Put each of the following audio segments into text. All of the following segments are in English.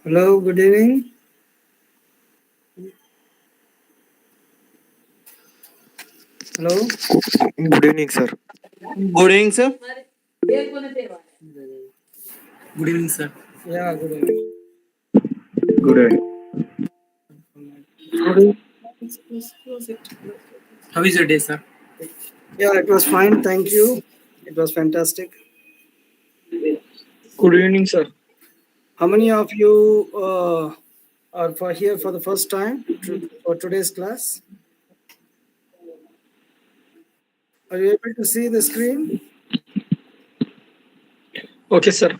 Hello, good evening. Hello. Good evening, sir. Good evening, sir. Good evening, sir. Yeah, good evening. Good evening. Close it. How is your day, sir? Yeah, it was fine. Thank you. It was fantastic. Good evening, sir. How many of you are here for the first time for today's class? Are you able to see the screen? Okay, sir.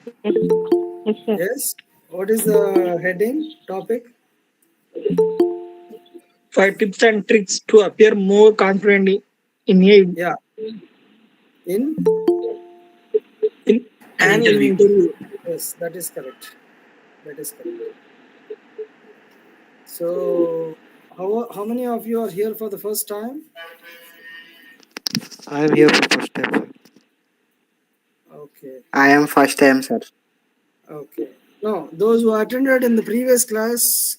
Yes. What is the heading topic? 5 tips and tricks to appear more confident in Yeah. In An an interview. interview. yes, that is correct. That is correct. So, how many of you are here for the first time? I am here for first time, sir. Okay. I am first time, sir. Okay. No, those who attended in the previous class.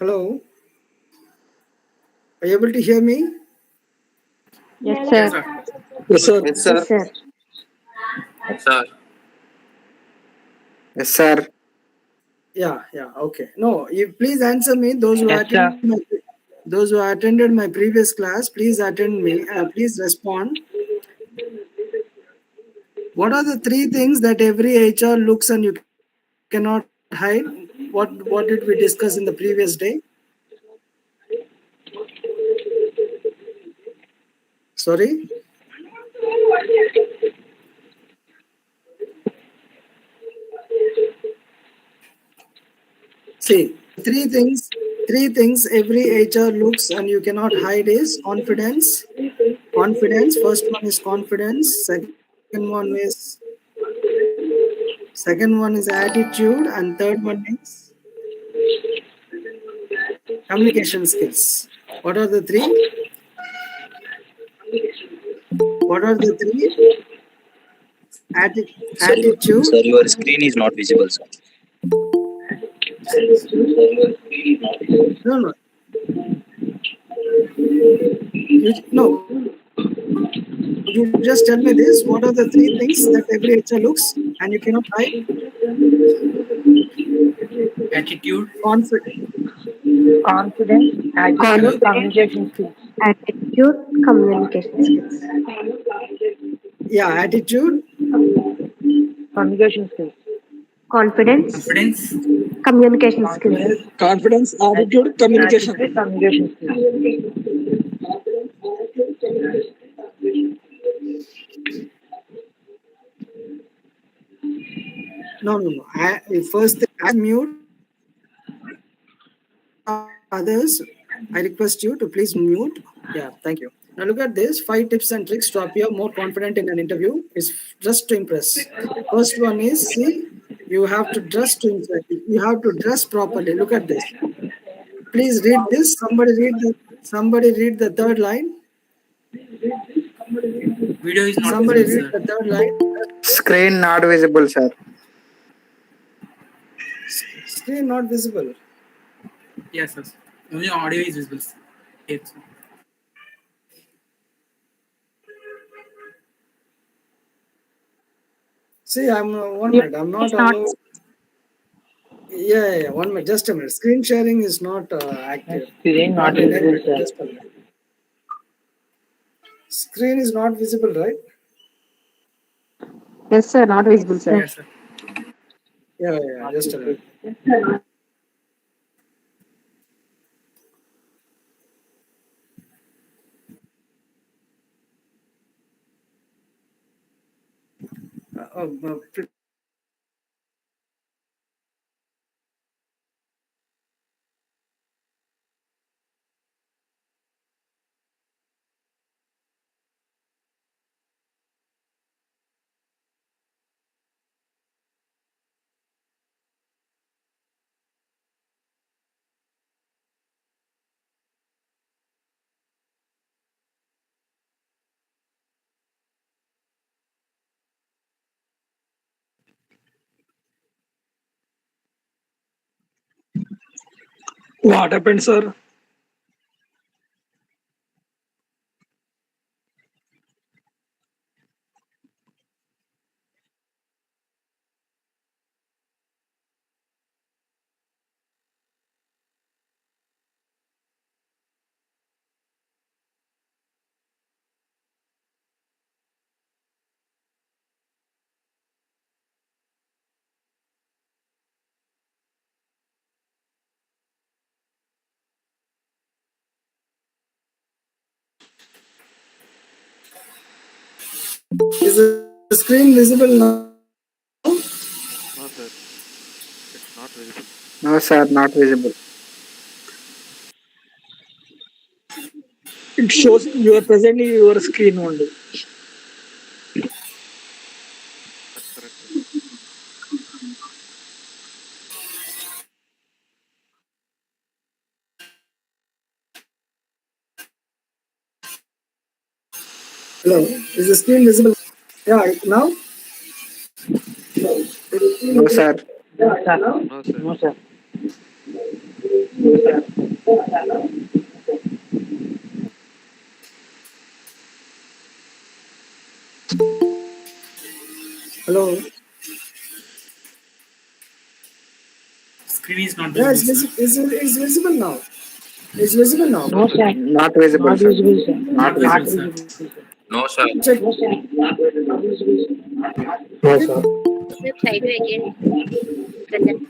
Hello, are you able to hear me? Yes, Yes, sir. sir. Yes, sir. Yes, sir. Yes, sir. Sir. Yes, sir. Yeah, yeah. Okay. No, you please answer me. Yes, sir. Those who attended my previous class, please attend me. Please respond. What are the three things that every HR looks and you cannot hide? What did we discuss in the previous day? Sorry. See, three things every HR looks and you cannot hide is confidence. Confidence. First one is confidence. Second one is attitude, and third one is communication skills. What are the three? What are the three? Sir, Attitude. sir, your screen is not visible, sir. No, no. No. You just tell me this. What are the three things that every HR looks and you cannot hide? Attitude, Confidence. Confidence, attitude, Confidence, communication skills. attitude, communication skills. Yeah, attitude. Communication skills. Confidence, confidence, communication skills. Confidence, Confidence, attitude, communication. attitude, communication skills. No, no, no. First thing, mute others. I request you to please mute. Yeah, thank you. Now look at this. 5 tips and tricks to appear more confident in an interview is just to impress. First one is, see, you have to dress to impress. You have to dress properly. Look at this. Please read this. Somebody read the third line. video is not Somebody visible, read sir. the third line. Screen not visible, sir. Screen not visible. Yes, sir. Only audio is visible, sir. Here, sir. See, I'm one Your minute. I'm is not not allowed. Yeah. 1 minute. Just a minute. Screen sharing is not active. Screen not Not visible, enabled. sir. Just a minute. Screen is not visible, right? yes, sir, not visible, sir. Yes, sir. Yeah. Not Just a visible. minute. Uh, uh, uh, What happened, sir? is the screen visible now? No, sir. It's not visible. No, sir, not visible. It shows you are present in your screen only. That's correct, sir. Hello. Is the screen visible? Yeah. Now. No, sir. No, sir. No, sir. No, sir. Hello. Screen is not Yeah, visible, sir. it's visible now. It's visible now. No, sir. Not visible, Not sir. visible, sir. Not Not Not visible, visible. sir. visible, sir. No, sir. Check. No, sir. No, sir. Try to again present.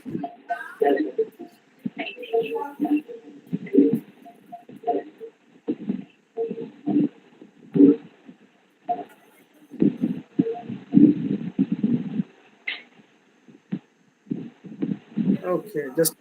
Okay. Just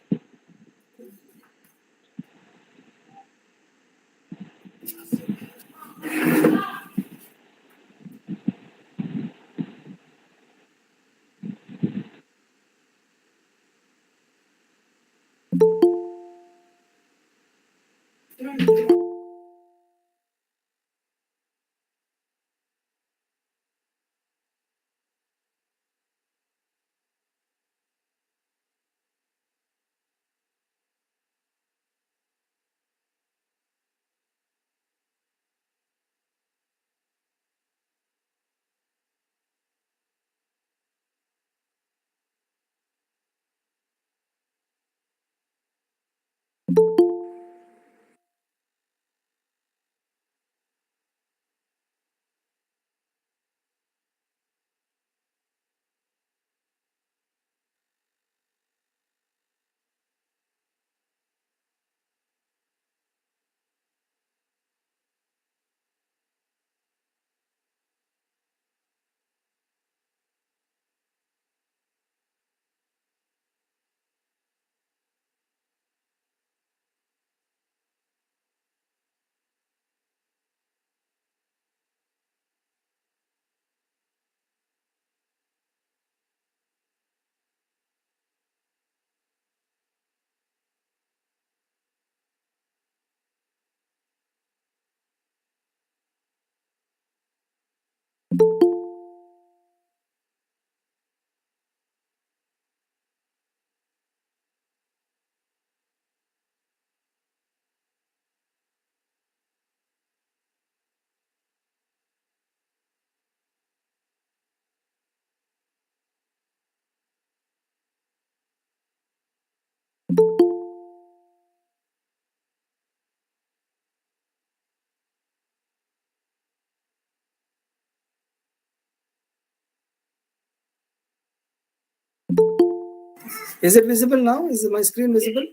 Is it visible now? Is my screen visible?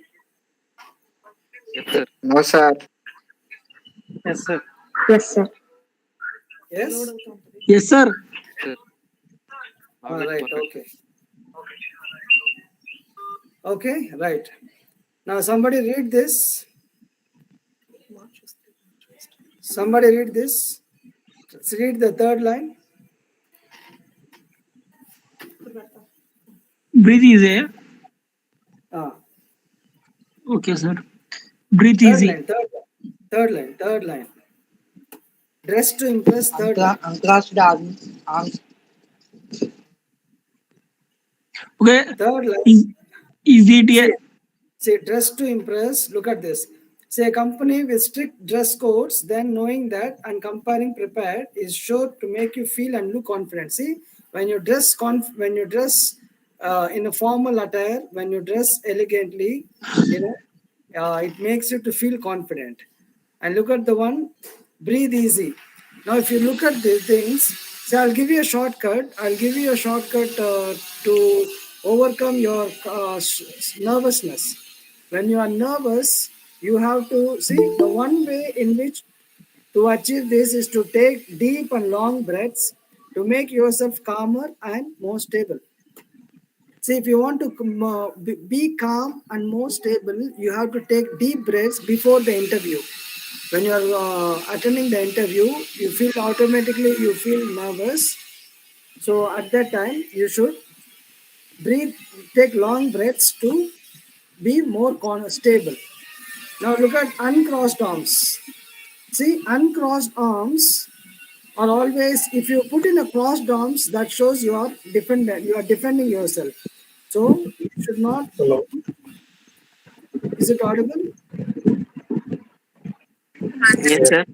Yes, sir. No, sir. Yes, sir. Yes, sir. Yes. Yes, sir. Sir. Now Ah, it's right. perfect. Okay. Okay. Right. Now somebody read this. Somebody read this. Let's read the third line. Breathe easy. Ah, Okay, sir. Breathe third easy. line. Third line. Third line. Dress to impress. Third line. Uncrossed arms. Okay. Third line. Is it a See, dress to impress. Look at this. Say a company with strict dress codes, then knowing that and comparing prepared is sure to make you feel and look confident. See, when you dress in a formal attire, when you dress elegantly, it makes you to feel confident. And look at the one, breathe easy. Now, if you look at these things, say I'll give you a shortcut. I'll give you a shortcut to overcome your nervousness. When you are nervous, you have to see the one way in which to achieve this is to take deep and long breaths to make yourself calmer and more stable. See, if you want to be calm and more stable, you have to take deep breaths before the interview. When you are attending the interview, you feel automatically you feel nervous. So at that time, you should breathe, take long breaths to be more stable. Now look at uncrossed arms. See, uncrossed arms are always, if you put in a crossed arms, that shows you are defended. You are defending yourself. So you should not. Hello. Is it audible? Yes, sir.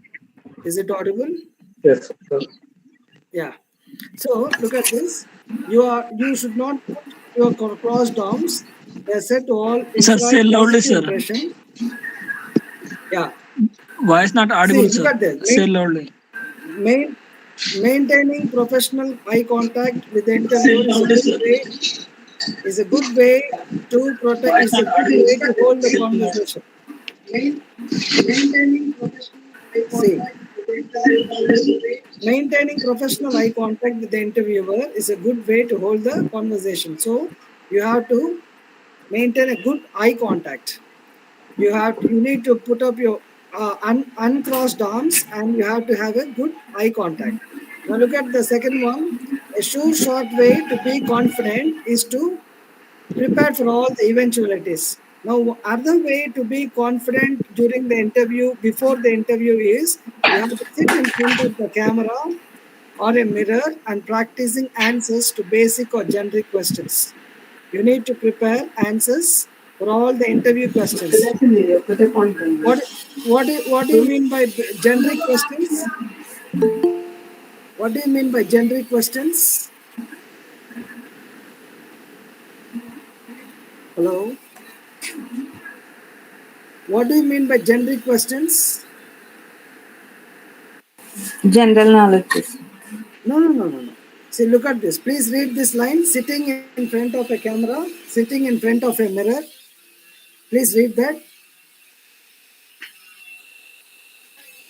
Is it audible? Yes, sir. Yeah. So look at this. You should not put your crossed arms. They are said to all Sir, say implied loudly, positive sir. impression. Yeah. Voice not See, audible, look sir. at this. Say loudly. Main, maintaining professional eye contact with the Say interviewer loudly, sir. is a good way to protect Voice is a not good audible, way sir. to hold the Say loudly. conversation. See, maintaining professional eye contact with the interviewer is a good way to hold the conversation. So you have to maintain a good eye contact. You need to put up your uncrossed arms and you have to have a good eye contact. Now look at the second one. A sure short way to be confident is to prepare for all the eventualities. Now, other way to be confident during the interview, before the interview is you have to sit in front of the camera or a mirror and practicing answers to basic or generic questions. You need to prepare answers for all the interview questions. What what do you mean by generic questions? What do you mean by generic questions? Hello. What do you mean by generic questions? General knowledge. No. See, look at this. Please read this line. Sitting in front of a camera, sitting in front of a mirror. Please read that.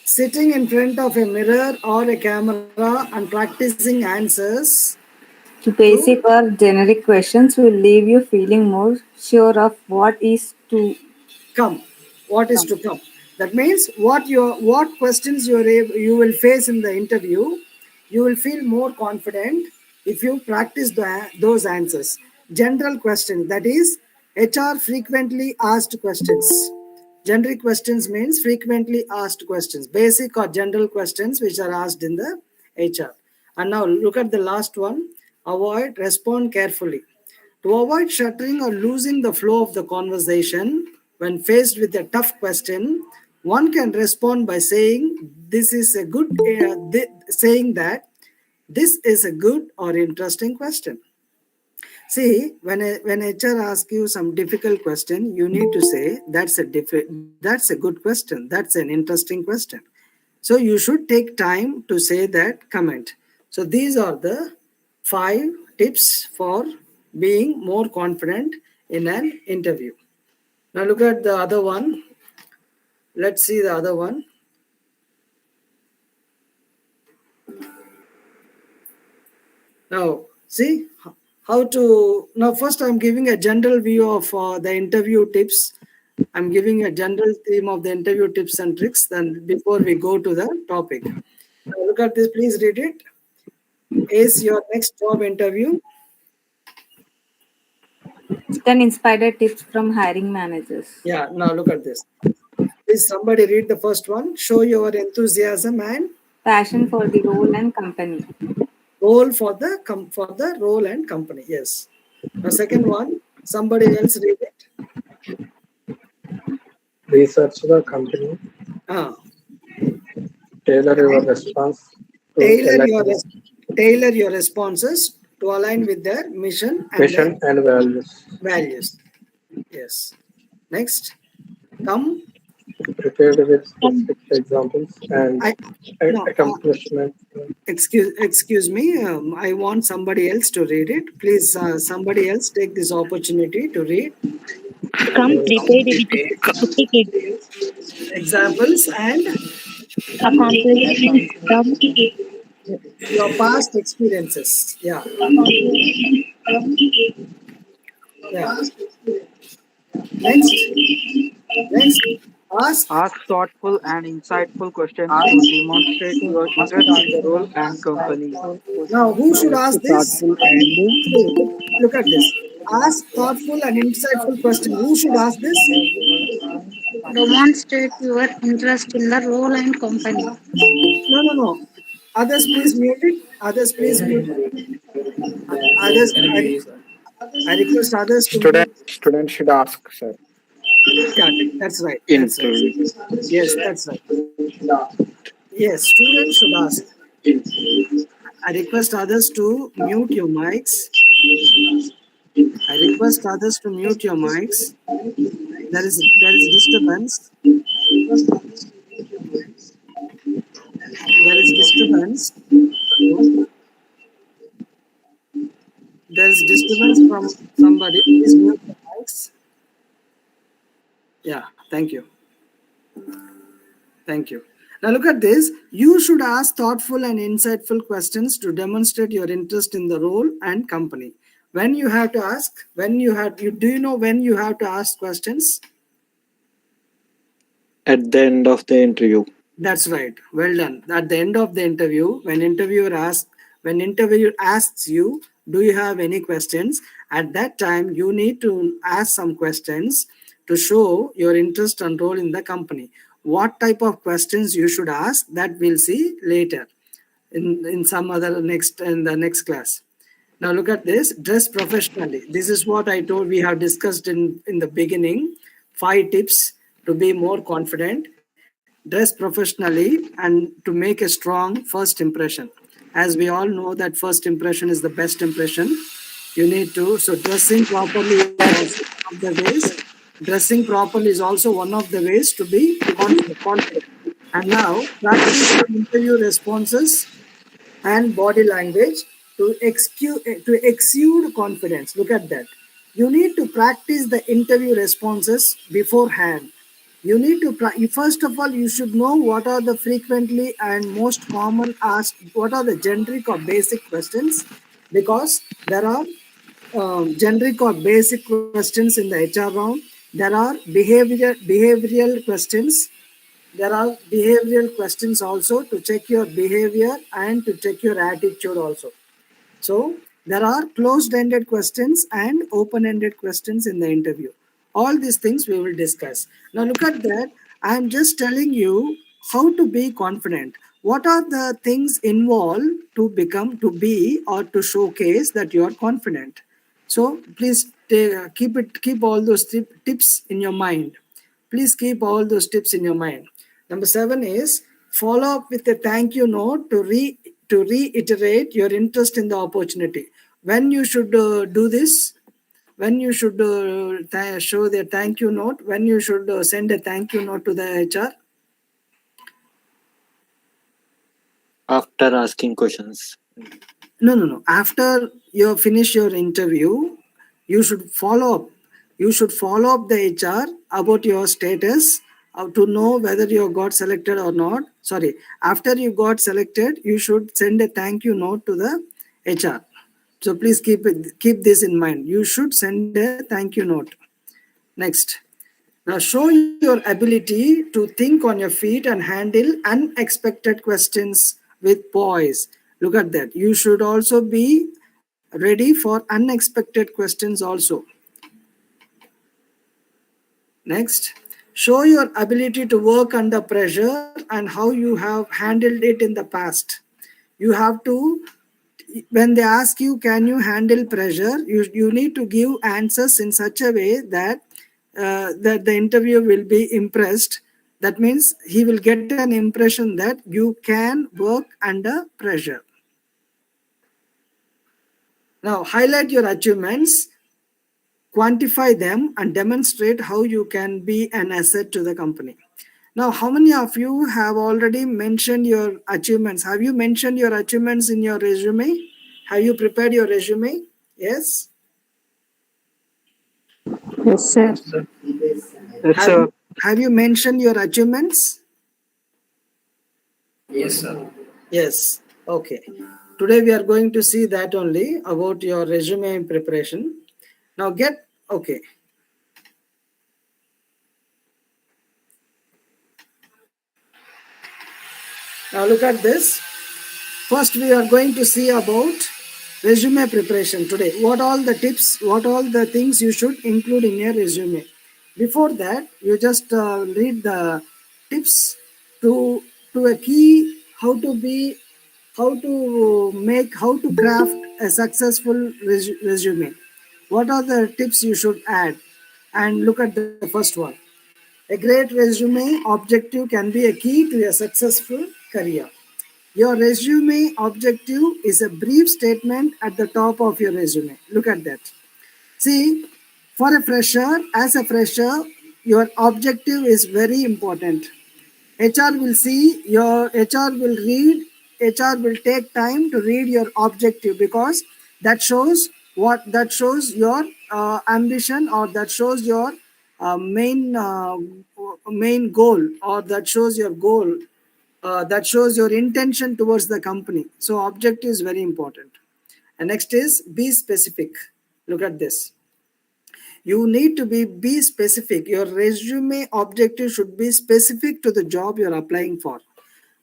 Sitting in front of a mirror or a camera and practicing answers To to basic or generic questions will leave you feeling more sure of what is to come. What is come. to come? That means what questions you will face in the interview. You will feel more confident if you practice those answers. General questions. That is HR frequently asked questions. Generic questions means frequently asked questions, basic or general questions which are asked in the HR. And now look at the last one. Avoid, respond carefully. To avoid stuttering or losing the flow of the conversation when faced with a tough question, one can respond by saying, "This is a good," saying that this is a good or interesting question. See, when HR asks you some difficult question, you need to say that's a good question. That's an interesting question. So you should take time to say that comment. So these are the 5 tips for being more confident in an interview. Now look at the other one. Let's see the other one. Now, see how to. Now, first, I'm giving a general view of the interview tips. I'm giving a general theme of the interview tips and tricks. Then, before we go to the topic, now look at this. Please read it. Is your next job interview? 10 inspired tips from hiring managers. Yeah. Now look at this. Please, somebody read the first one. Show your enthusiasm and Passion for the role and company. role for the for the role and company. Yes. Now, second one. Somebody else read it. Research the company. Ah. Tailor your response to tailor align your with tailor your responses to align with their mission and their mission and values. values. Yes. Next, come. Prepared with specific examples and I no. accomplishments. Excuse me. I want somebody else to read it. Please, somebody else take this opportunity to read Come prepared with specific examples and accomplishments from your past experiences. Yeah. Yeah. Next. Next. Ask. Ask thoughtful and insightful questions to demonstrate your interest in the role and company. Now, who should ask this? Thoughtful and See, look at this. Ask thoughtful and insightful question. Who should ask this? Demonstrate your interest in the role and company. No, no, no. Others, please mute it. Others, please mute it. Others, Can I, be, sir. I request others to mute. student should ask, sir. Yeah, that's right. That's right. Interview. Yes, that's right. Yes, students should ask. I request others to mute your mics. I request others to mute your mics. There is disturbance. There is disturbance. There is disturbance from somebody. Please mute the mics. Yeah, thank you. Thank you. Now look at this. You should ask thoughtful and insightful questions to demonstrate your interest in the role and company. When you have to ask, do you know when you have to ask questions? At the end of the interview. That's right. Well done. At the end of the interview, when interviewer asks you, do you have any questions? At that time, you need to ask some questions to show your interest and role in the company. What type of questions you should ask, that we'll see later in some other in the next class. Now look at this. Dress professionally. This is what I told we have discussed in the beginning. 5 tips to be more confident. Dress professionally and to make a strong first impression. As we all know that first impression is the best impression. You need to, so dressing properly is also one of the ways. Dressing properly is also one of the ways to be confident. And now practice your interview responses and body language to exude confidence. Look at that. You need to practice the interview responses beforehand. You need to first of all you should know what are the frequently and most common asked, what are the generic or basic questions, because there are generic or basic questions in the HR round. There are behavioral questions. There are behavioral questions also to check your behavior and to check your attitude also. So there are closed-ended questions and open-ended questions in the interview. All these things we will discuss. Now look at that. I am just telling you how to be confident. what are the things involved to become, to be, or to showcase that you are confident? So please keep all those tips in your mind. Please keep all those tips in your mind. Number 7 is follow up with a thank you note to reiterate your interest in the opportunity. When you should do this, when you should show the thank you note, when you should send a thank you note to the HR. After asking questions. No. After you finish your interview, you should follow up. You should follow up the HR about your status to know whether you got selected or not. Sorry, after you got selected, you should send a thank you note to the HR. So please keep this in mind. You should send a thank you note. Next. Now show your ability to think on your feet and handle unexpected questions with poise. Look at that. You should also be ready for unexpected questions also. Next, show your ability to work under pressure and how you have handled it in the past. You have to, when they ask you, can you handle pressure, you need to give answers in such a way that that the interviewer will be impressed. That means he will get an impression that you can work under pressure. Now highlight your achievements, quantify them, and demonstrate how you can be an asset to the company. Now, how many of you have already mentioned your achievements? Have you mentioned your achievements in your resume? Have you prepared your resume? Yes? Yes, sir. Yes, Have sir. you, have you mentioned your achievements? Yes, sir. Yes. Okay. Today we are going to see that only about your resume preparation. Now okay. Now look at this. First, we are going to see about resume preparation today. What all the tips, what all the things you should include in your resume. Before that, you just read the tips to a key how to be, how to craft a successful resume. What are the tips you should add? And look at the first one. A great resume objective can be a key to a successful career. Your resume objective is a brief statement at the top of your resume. Look at that. See, for a fresher, as a fresher, your objective is very important. HR will see your HR will read, HR will take time to read your objective because that shows your ambition, or that shows your main goal, or that shows your goal, that shows your intention towards the company. So objective is very important. And next is be specific. Look at this. You need to be specific. Your resume objective should be specific to the job you're applying for.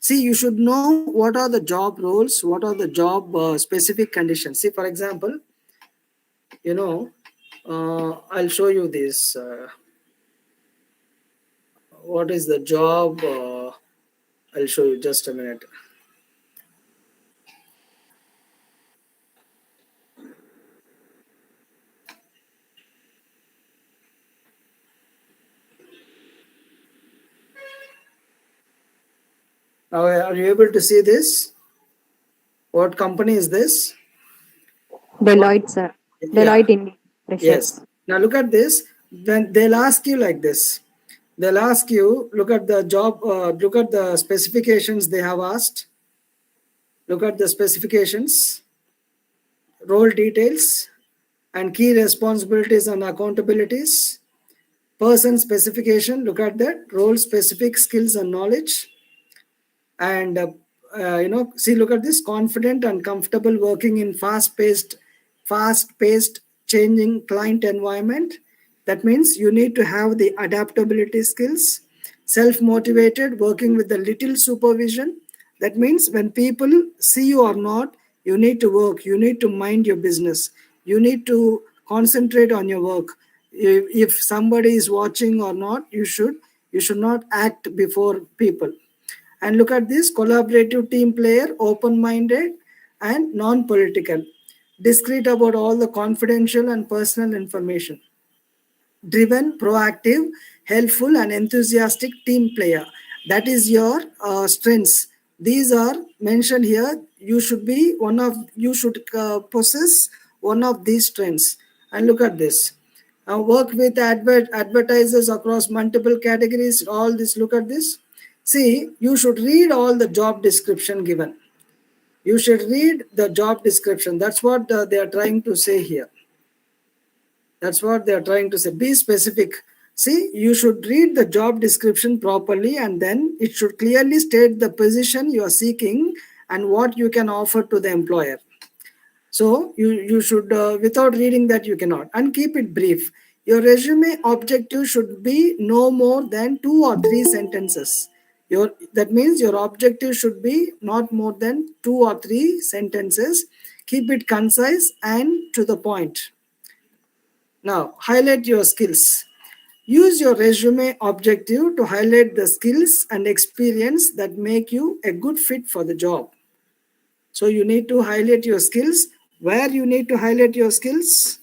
See, you should know what are the job roles, what are the job specific conditions. See, for example, I'll show you this. What is the job? I'll show you just a minute. Now, are you able to see this? What company is this? Deloitte, sir. Yeah. Deloitte India. Yes. Freshers. Now look at this. Then they'll ask you like this. They'll ask you, look at the job, look at the specifications they have asked. Look at the specifications, role details, and key responsibilities and accountabilities. Person specification, look at that. Role specific skills and knowledge. And see, look at this: confident and comfortable working in fast paced changing client environment. That means you need to have the adaptability skills. Self motivated, working with the little supervision. That means when people see you or not, you need to work, you need to mind your business, you need to concentrate on your work. If somebody is watching or not, you should not act before people. And look at this: collaborative, team player, open-minded, and non-political, discreet about all the confidential and personal information, driven, proactive, helpful, and enthusiastic team player. That is your strengths. These are mentioned here. You should possess one of these strengths. And look at this. Work with advertisers across multiple categories. All this. Look at this. See, you should read all the job description given. You should read the job description. That's what they are trying to say here. That's what they are trying to say. Be specific. See, you should read the job description properly, and then it should clearly state the position you are seeking and what you can offer to the employer. So you should, without reading that, you cannot. And keep it brief. Your resume objective should be no more than 2 or 3 sentences. That means your objective should be not more than 2 or 3 sentences. Keep it concise and to the point. Now, highlight your skills. Use your resume objective to highlight the skills and experience that make you a good fit for the job. So you need to highlight your skills. Where you need to highlight your skills?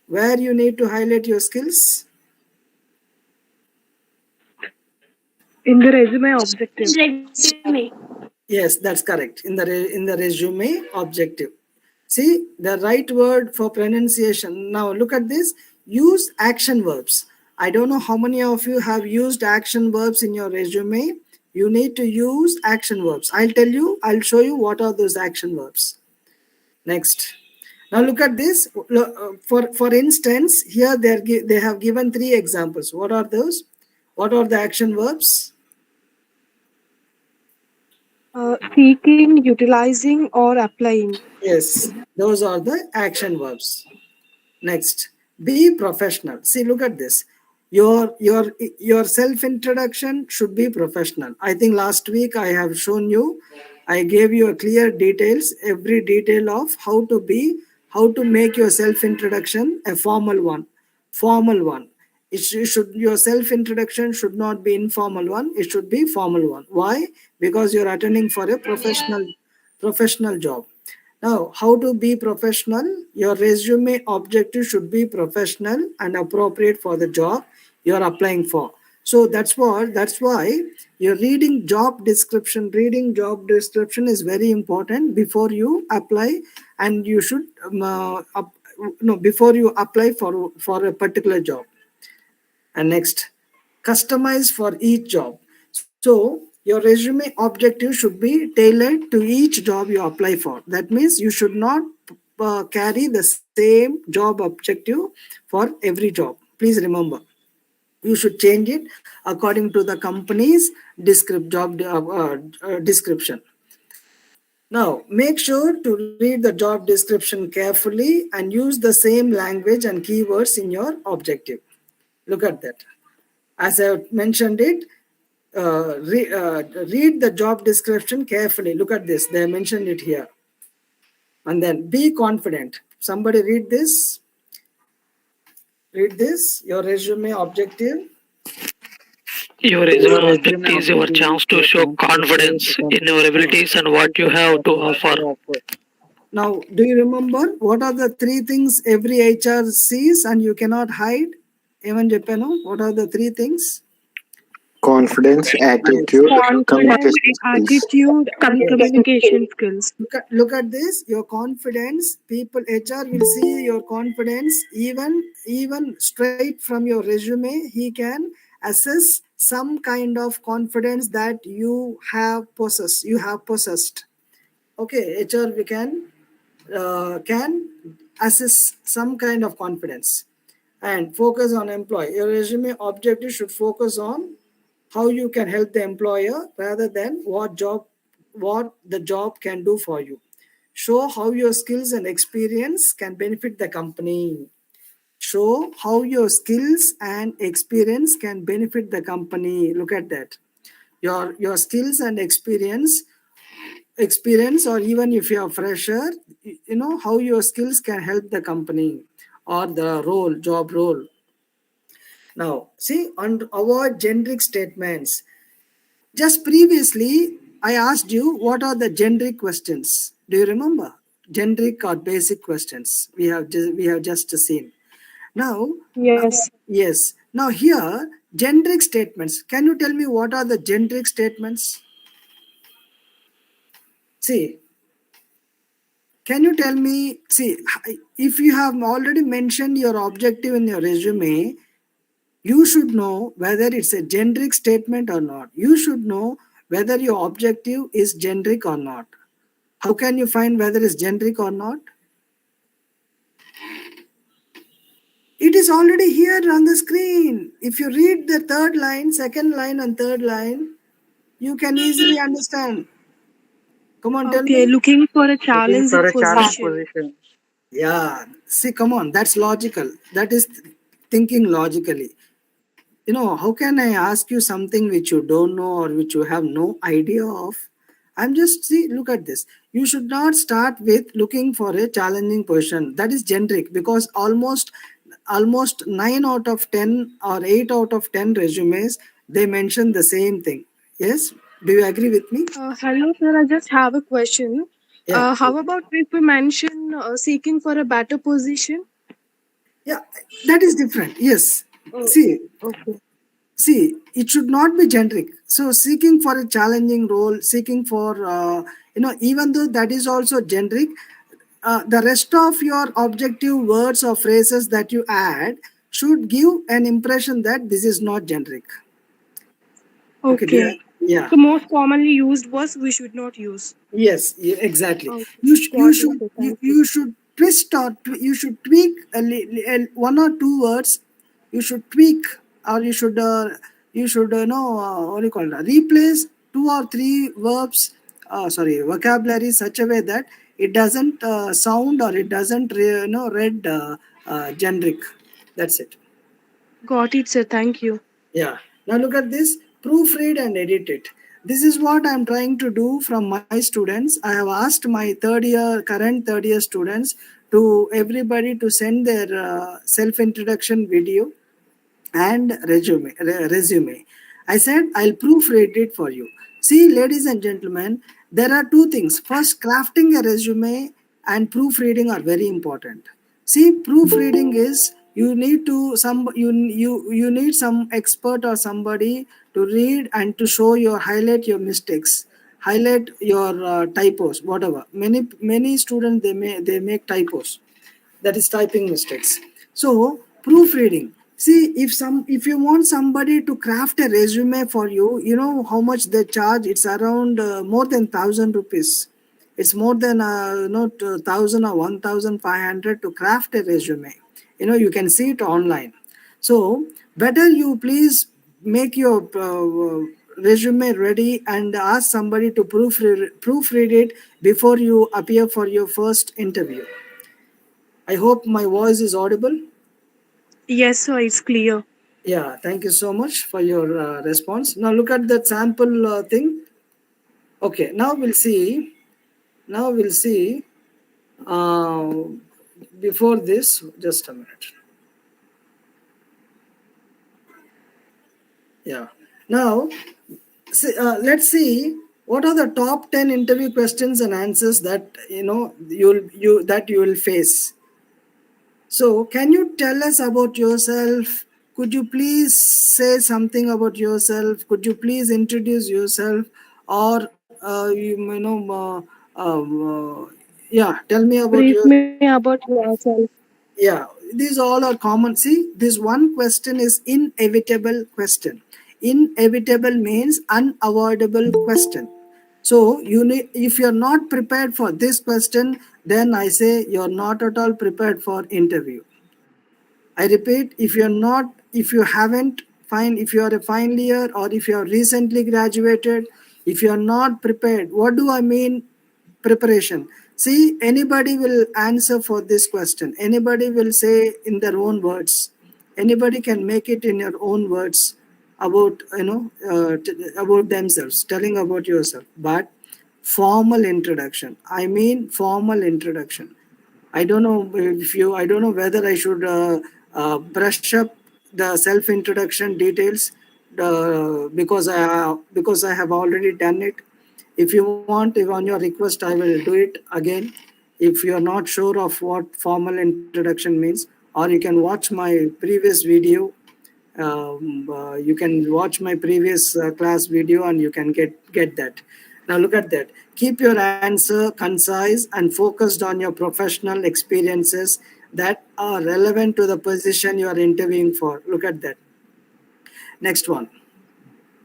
Where you need to highlight your skills? In the resume objective. Resume. Yes, that's correct. In the resume objective. See, the right word for pronunciation. Now look at this. Use action verbs. I don't know how many of you have used action verbs in your resume. You need to use action verbs. I'll show you what are those action verbs. Next. Now look at this. For instance, here they have given 3 examples. What are those? What are the action verbs? Seeking, utilizing, or applying. Yes, those are the action verbs. Next, be professional. See, look at this. Your self introduction should be professional. I think last week I have shown you. I gave you a clear details, every detail of how to make your self introduction a formal one. Formal one. Your self introduction should not be informal one. It should be formal one. Why? Because you're attending for a professional job. Now, how to be professional? Your resume objective should be professional and appropriate for the job you're applying for. So that's why you're reading job description. Reading job description is very important before you apply, and you should before you apply for a particular job. And next, customize for each job. So your resume objective should be tailored to each job you apply for. That means you should not carry the same job objective for every job. Please remember, you should change it according to the company's description. Now, make sure to read the job description carefully and use the same language and keywords in your objective. Look at that. As I mentioned it, read the job description carefully. Look at this. They mentioned it here. And then be confident. Somebody read this. Read this. Your resume objective. Your resume objective is your chance to show confidence in your abilities and what you have to offer. Now, do you remember what are the 3 things every HR sees and you cannot hide? Even Japano, what are the 3 things? Confidence, attitude, Confidence, communication skills. attitude, and communication skills. Look at this. Your confidence. People, HR will see your confidence even straight from your resume. He can assess some kind of confidence that you have possessed. Okay, HR we can assess some kind of confidence. And focus on employee. Your resume objective should focus on how you can help the employer rather than what the job can do for you. Show how your skills and experience can benefit the company. Show how your skills and experience can benefit the company. Look at that. Your skills and experience, or even if you're a fresher, you know how your skills can help the company or the job role. Now, see, avoid generic statements. Just previously, I asked you what are the generic questions. Do you remember? Generic or basic questions we have just seen. Now, Yes. yes. Now here, generic statements. Can you tell me what are the generic statements? See, can you tell me? See, if you have already mentioned your objective in your resume, you should know whether it's a generic statement or not. You should know whether your objective is generic or not. How can you find whether it's generic or not? It is already here on the screen. If you read the third line, second line, and third line, you can easily understand. Come on, tell Okay, me. looking for a Looking for challenging a challenge position. position. Yeah, see, come on, that's logical. That is thinking logically. How can I ask you something which you don't know or which you have no idea of? I'm just, see, look at this. You should not start with looking for a challenging position. That is generic because almost 9 out of 10 or 8 out of 10 resumes they mention the same thing. Yes? Do you agree with me? Hello, sir. I just have a question. Yeah. How about if we mention seeking for a better position? Yeah, that is different. Yes. Oh, See, okay. it should not be generic. So seeking for a challenging role, seeking for even though that is also generic, the rest of your objective words or phrases that you add should give an impression that this is not generic. Okay, Okay. yeah. The most commonly used was we should not use. Yes, exactly. Okay. You Got it, should sir. you, Thank you. you should twist or you should tweak one or two words. You should tweak or you should know what do you call it? Replace two or three verbs. Sorry, vocabulary such a way that it doesn't sound or it doesn't read generic. That's it. Got it, sir. Thank you. Yeah. Now look at this. Proofread and edit it. This is what I'm trying to do from my students. I have asked my current third year students to everybody to send their self introduction video and resume. I said I'll proofread it for you. See, ladies and gentlemen, there are two things. First, crafting a resume and proofreading are very important. See, proofreading is you need some expert or somebody to read and to show your highlight your mistakes, highlight your typos, whatever. Many students they make typos, that is typing mistakes. So proofreading, see, if you want somebody to craft a resume for you, you know how much they charge. It's around more than 1,000 rupees. It's more than not 1,000 or 1,500 to craft a resume. You can see it online. So better you please make your resume ready and ask somebody to proofread it before you appear for your first interview. I hope my voice is audible. Yes, sir. It's clear. Yeah, thank you so much for your response. Now look at that sample thing. Okay, now we'll see. Now we'll see. Uh, Before this, just a minute. Yeah. Now, let's see what are the top 10 interview questions and answers that you will face. So, can you tell us about yourself? Could you please say something about yourself? Could you please introduce yourself? Or, yeah, tell me about Brief your. me about yourself. Yeah, these all are common. See, this one question is inevitable question. Inevitable means unavoidable question. So you need, if you're not prepared for this question, then I say you're not at all prepared for interview. I repeat, if you haven't, fine, if you are a final year or if you are recently graduated, if you are not prepared, what do I mean preparation? See, anybody will answer for this question. Anybody will say in their own words. Anybody can make it in your own words about, about themselves, telling about yourself. But formal introduction. I mean formal introduction. I don't know whether I should brush up the self introduction details. because I have already done it. If you want, if on your request, I will do it again. If you are not sure of what formal introduction means, or you can watch my previous video. You can watch my previous class video and you can get that. Now look at that. Keep your answer concise and focused on your professional experiences that are relevant to the position you are interviewing for. Look at that. Next one.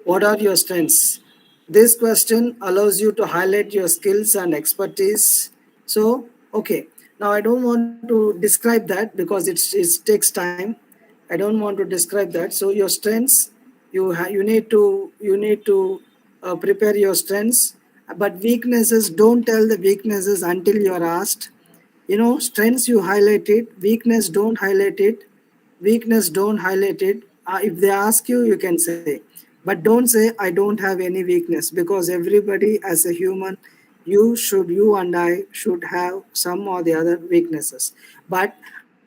What are your strengths? This question allows you to highlight your skills and expertise. So, okay. Now, I don't want to describe that because it takes time. I don't want to describe that. So, your strengths, you need to prepare your strengths, but weaknesses, don't tell the weaknesses until you are asked. Strengths you highlight it, weakness don't highlight it. If they ask you, you can say, but don't say I don't have any weakness, because everybody as a human, you and I should have some or the other weaknesses. But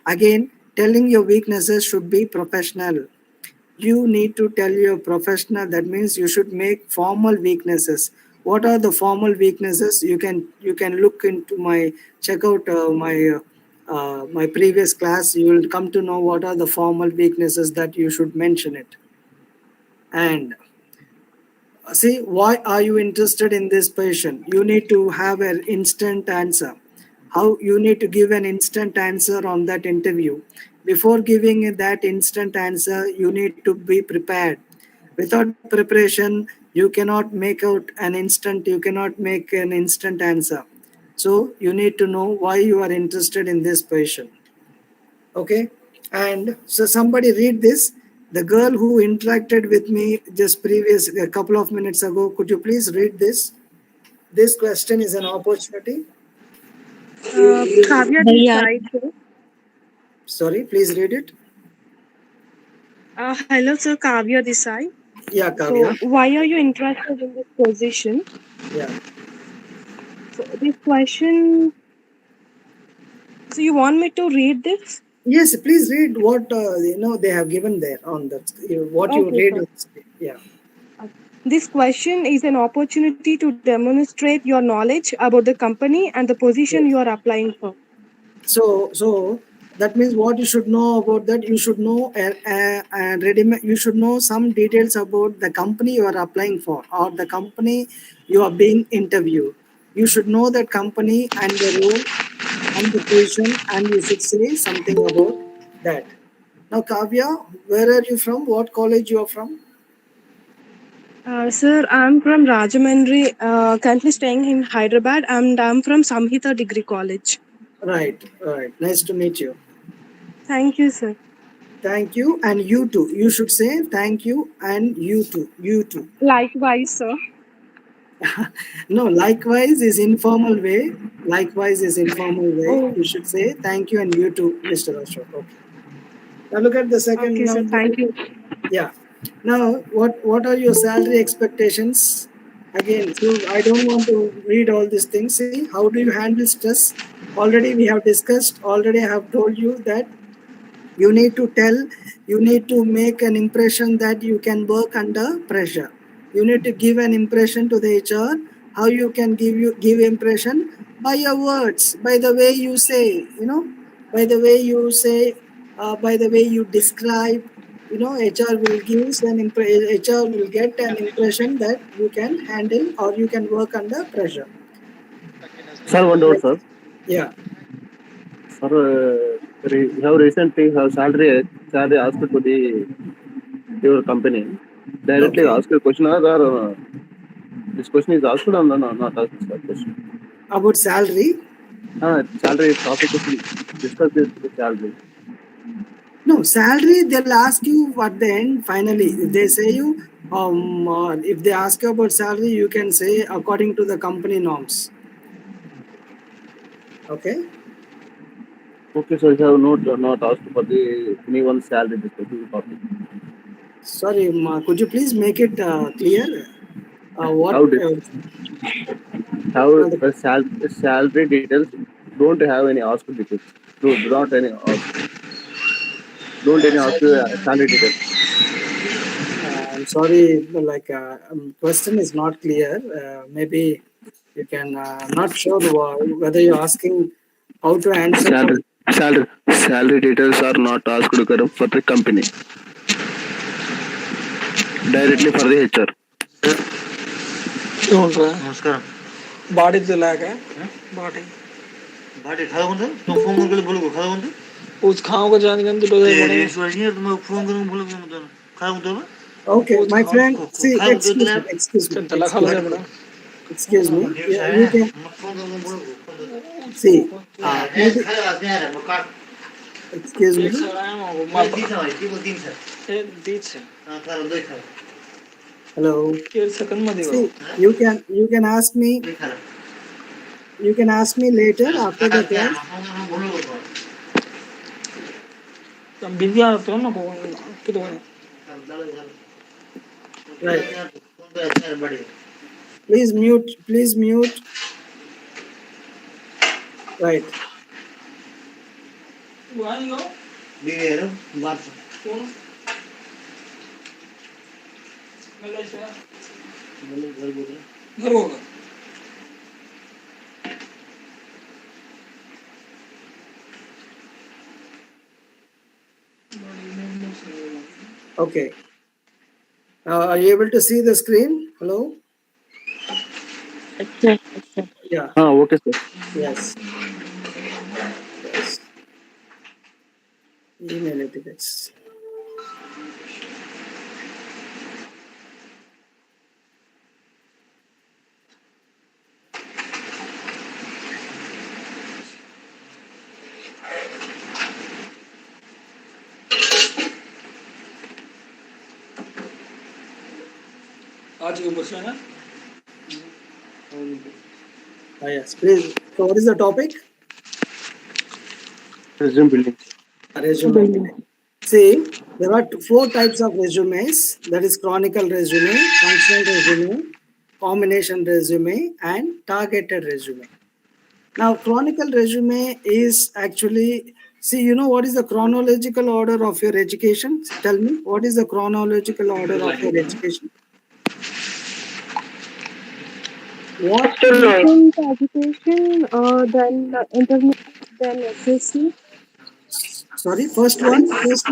again, telling your weaknesses should be professional. You need to tell your professional. That means you should make formal weaknesses. What are the formal weaknesses? You can look into my, check out my previous class. You will come to know what are the formal weaknesses that you should mention it. And see, why are you interested in this position? You need to have an instant answer. How you need to give an instant answer on that interview. Before giving that instant answer, you need to be prepared. Without preparation, you cannot make an instant answer. So you need to know why you are interested in this position. Okay. And so somebody read this. The girl who interacted with me just previous a couple of minutes ago, could you please read this? This question is an opportunity. Kavya this Bhaiya, side, sir. Sorry, please read it. Hello, sir. Kavya this side. Yeah, So, Kavya. why are you interested in this position? Yeah. So, this question. So, you want me to read this? Yes, please read what they have given there on that. What you Okay, read. sir. Yeah. This question is an opportunity to demonstrate your knowledge about the company and the position Yes. you are applying for. So that means what you should know about that. You should know you should know some details about the company you are applying for, or the company you are being interviewed. You should know that company and the role and the position, and you should say something about that. Now, Kavya, where are you from? What college you are from? Sir, I'm from Rajamandri, currently staying in Hyderabad, and I'm from Samhita Degree College. Right, right. Nice to meet you. Thank you, sir. Thank you, and you too. You should say thank you and you too. You too. Likewise, sir. No, likewise is informal way. Likewise is informal way. Oh, You should say thank you and you too, Mr. Ashok. Okay. Now look at the second. okay, Now, sir. Thank you. yeah. Now, what are your salary expectations? Again, so I don't want to read all these things. See, how do you handle stress? Already we have discussed. Already I have told you that you need to tell, you need to make an impression that you can work under pressure. You need to give an impression to the HR. How you can give impression? By your words, by the way you say, by the way you say, by the way you describe. HR will HR will get an impression that you can handle or you can work under pressure. Sir, one doubt, Like, sir. yeah. Sir, you have recently have salary asked to the your company. Directly Okay. ask a question or this question is asked or not asked, sir, question. About salary. Salary topic is discuss the salary. No, salary they'll ask you at the end finally. If they say you, if they ask you about salary, you can say according to the company norms. Okay. Okay, so you have not asked for the anyone's salary discussion topic. Sorry, could you please make it clear? What? How did have The, salary details don't have any ask details. Do not any ask. Don't any ask sorry, salary details. I'm sorry, like question is not clear. Maybe you can not sure whether you're asking how to answer for. Salary details are not asked for the company. Directly for the HR. नमस्कार बाड़ी तो लागा बाड़ी बाड़ी खाओ बंदे तुम phone करके बोलो खाओ बंदे उस खाओ को जान गन तो ये विश्वास नहीं है तुम फोन करो बोलो बंदे खाओ बंदे Okay, my friend. See, excuse me. Yeah, you can see. Maybe. Excuse me. Hello. See, you can ask me. You can ask me later after the class. Right. Please mute. Please mute. Right. Okay. Are you able to see the screen? Hello? Yes, sir. Yeah. Okay, sir. Yes. Yes. Email etiquettes. आज के question है Yes, please. So, what is the topic? Resume building. Resume. See, there are four types of resumes. That is chronicle resume, functional resume, combination resume, and targeted resume. Now, chronicle resume is actually, see, you know what is the chronological order of your education? Tell me, what is the chronological order of your education? What? Recent education, then intermediate, then SSC. Sorry, first one. First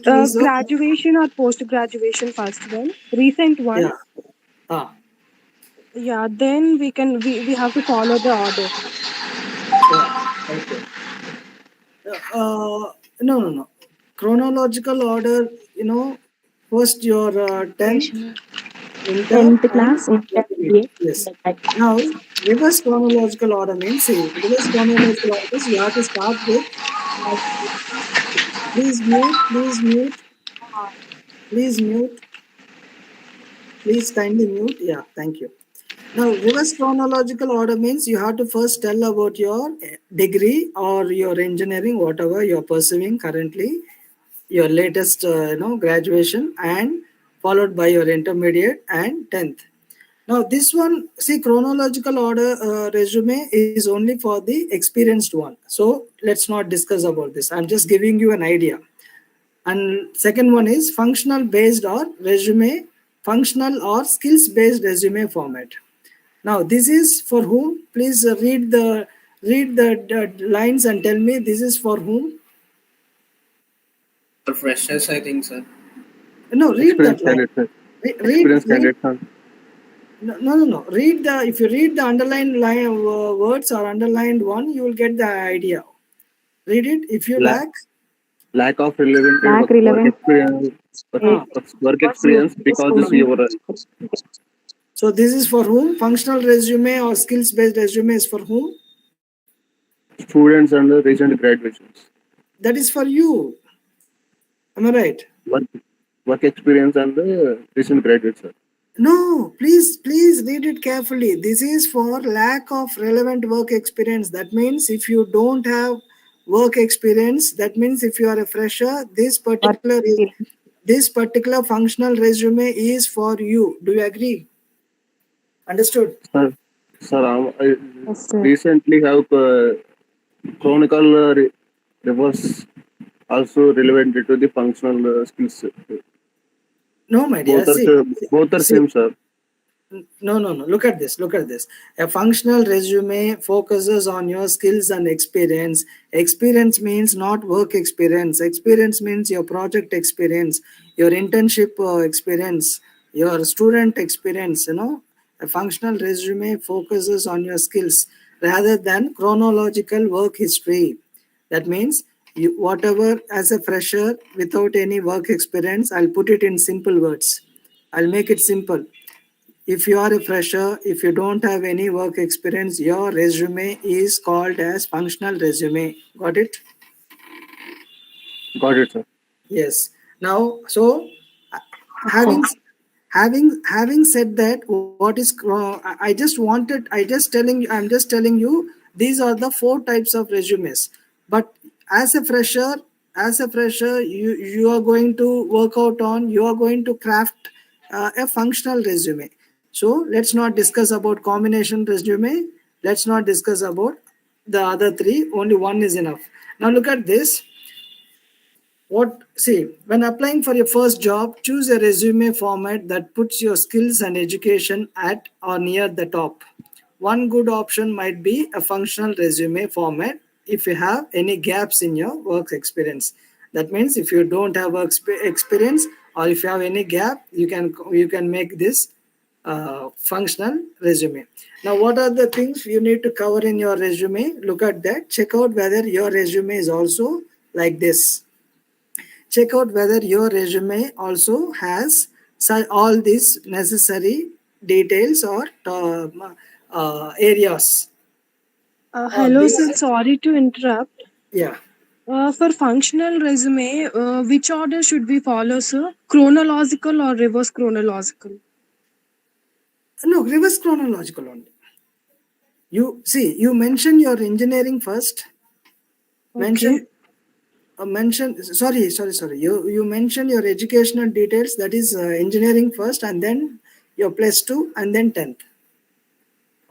is the, Graduation or post graduation first one. Recent one. yeah. Ah. Yeah, then we have to follow the order. Yeah. Okay. No. Chronological order, first your 10th, inter, 10th and class, intermediate. intermediate, Yes. like that. Now, reverse chronological order means, see, reverse chronological order is you have to start with, please mute, please kindly mute. Yeah, thank you. Now, reverse chronological order means you have to first tell about your degree or your engineering, whatever you're pursuing currently, your latest graduation, and followed by your intermediate and 10th. Now this one, see, chronological order resume is only for the experienced one, so let's not discuss about this. I'm just giving you an idea. And second one is functional based or resume, functional or skills based resume format. Now this is for whom? Please read the lines and tell me this is for whom. for freshers I think sir No, read that Experience line. candidate, sir. Read. Experience candidate, sir. No. Read the, if you read the underlined line words or underlined one, you will get the idea. Read it. If you La- lack, Lack of relevant Lack work relevant experience. ah, Work experience because this is your so this is for whom? Functional resume or skills based resume is for whom? students and the recent graduations. That is for you. Am I right? Work, work experience and the recent graduates, sir. No, please read it carefully. This is for lack of relevant work experience. That means if you don't have work experience, that means if you are a fresher, this particular functional resume is for you. Do you agree? Understood? Sir, I Yes, sir. recently have chronicle reverse also relevant to the functional skills. No, my dear. Both are See, both are see. same, sir. No, no, no. Look at this. Look at this. A functional resume focuses on your skills and experience. Experience means not work experience. Experience means your project experience, your internship experience, your student experience. A functional resume focuses on your skills rather than chronological work history. That means whatever as a fresher without any work experience, I'll put it in simple words. I'll make it simple. If you are a fresher, if you don't have any work experience, your resume is called as functional resume. Got it? Got it, sir. Yes. Now, so having having said that, what is I just wanted, I'm just telling you these are the four types of resumes. But as a fresher, you are going to work out on, you are going to craft a functional resume. So let's not discuss about combination resume. Let's not discuss about the other three. Only one is enough. Now look at this. When applying for your first job, choose a resume format that puts your skills and education at or near the top. One good option might be a functional resume format if you have any gaps in your work experience. That means if you don't have work experience, or if you have any gap, you can make this functional resume. Now, what are the things you need to cover in your resume? Look at that. Check out whether your resume is also like this. Check out whether your resume also has all these necessary details or areas. All Hello, these, sir. Sorry to interrupt. yeah. For functional resume, which order should we follow, sir? Chronological or reverse chronological? No, reverse chronological only. You see, you mention your engineering first. Okay. Mention. Sorry. You mention your educational details. That is engineering first, and then your plus two, and then 10th.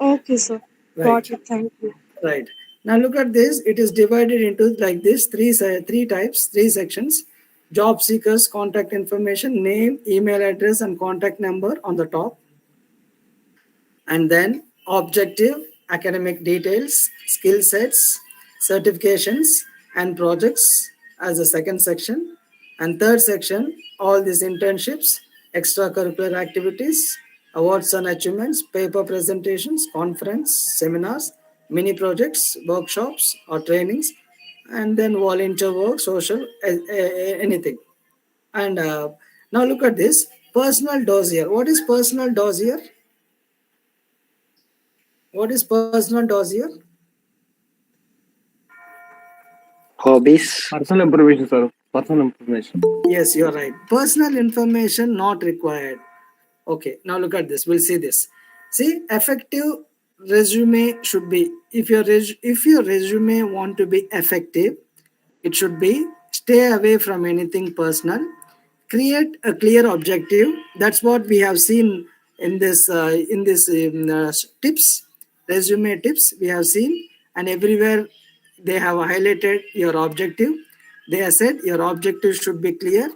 Okay, sir. Right. Got it. Thank you. Right. Now look at this. It is divided into like this three types, three sections. Job seekers, contact information, name, email address, and contact number on the top. And then objective, academic details, skill sets, certifications, and projects as a second section. And third section, all these internships, extracurricular activities, awards and achievements, paper presentations, conference, seminars, mini projects, workshops or trainings, and then volunteer work, social, anything. And now look at this personal dossier. What is personal dossier? What is personal dossier? Hobbies. Personal information, sir. Personal information. Yes, you're right. Personal information not required. Okay, now look at this. We'll see this. See, effective resume should be, if your resume want to be effective, it should be stay away from anything personal. Create a clear objective. That's what we have seen in this tips, resume tips. We have seen, and everywhere they have highlighted your objective. They have said your objective should be clear,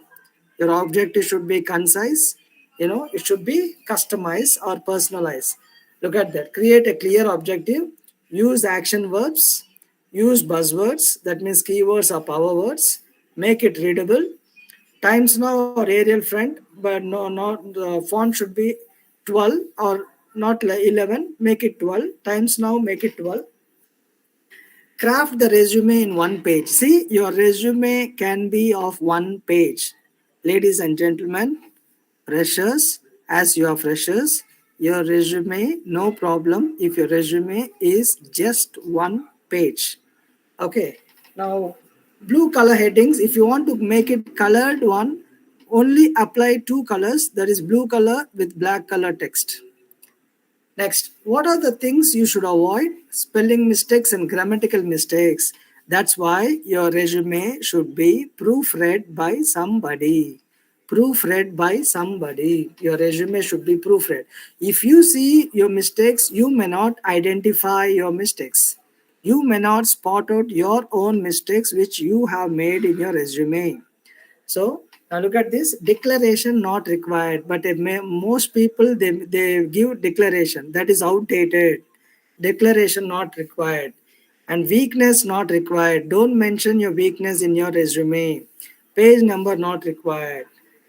your objective should be concise, it should be customized or personalized. Look at that. Create a clear objective, use action verbs, use buzzwords, that means keywords or power words, make it readable. Times Now or Arial font, but no, not the font should be 12 or not 11, make it 12. Times Now, make it 12. Craft the resume in one page. See, your resume can be of one page. Ladies and gentlemen, freshers, as you are freshers, your resume, no problem if your resume is just one page. Okay. Now, blue color headings, if you want to make it colored one, only apply two colors, that is blue color with black color text. Next, what are the things you should avoid? Spelling mistakes and grammatical mistakes. That's why your resume should be proofread by somebody. Proofread by somebody. Your resume should be proofread. If you see your mistakes, you may not identify your mistakes. You may not spot out your own mistakes which you have made in your resume. So Now look at this, declaration not required, but most people they give declaration that is outdated. Declaration not required. And weakness not required. Don't mention your weakness in your resume. Page number not required.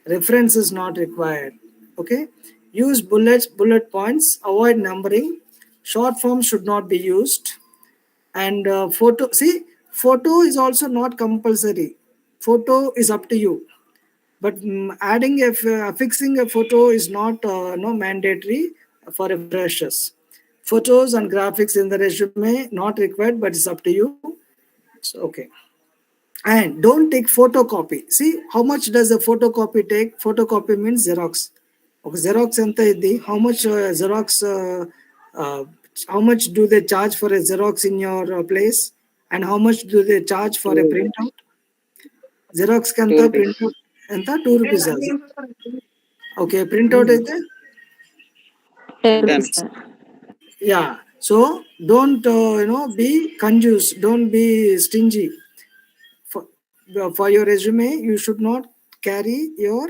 References not required. Okay. Use bullet points. Avoid numbering. Short forms should not be used. And photo is also not compulsory. Photo is up to you, but adding affixing a photo is not no mandatory for a freshers. Photos and graphics in the resume not required, but it's up to you. So, okay. And don't take photocopy. See how much does a photocopy take? Photocopy means Xerox. Okay, Xerox anta iddi. How much Xerox? How much do they charge for a Xerox in your place? And how much do they charge for a printout? Xerox kanta printout anta 2 rupees. Okay, printout అయితే 10 rupees, Thanks. sir. yeah. So don't be conjuice. Don't be stingy. For your resume, you should not carry your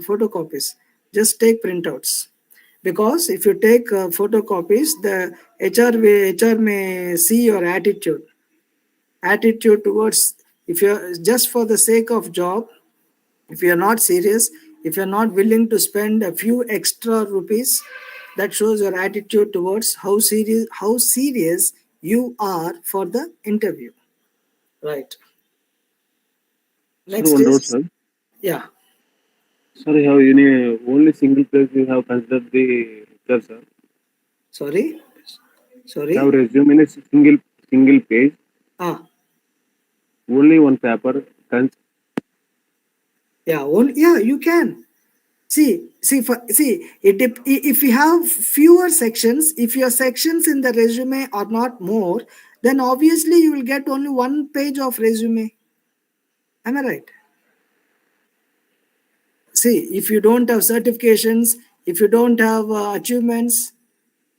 photocopies. Just take printouts. Because if you take photocopies, the HR may see your attitude towards, if you're just for the sake of job, if you're not serious, if you're not willing to spend a few extra rupees, that shows your attitude towards how serious you are for the interview. Right. Sir, Next one doubt, is, sir. yeah. Sir, have any only single place you have considered the HR, sir? Sorry. Have resume in a single page, Ah, only one paper. yeah, you can. If you have fewer sections, if your sections in the resume are not more, then obviously you will get only one page of resume. Am I right? See, if you don't have certifications, if you don't have achievements,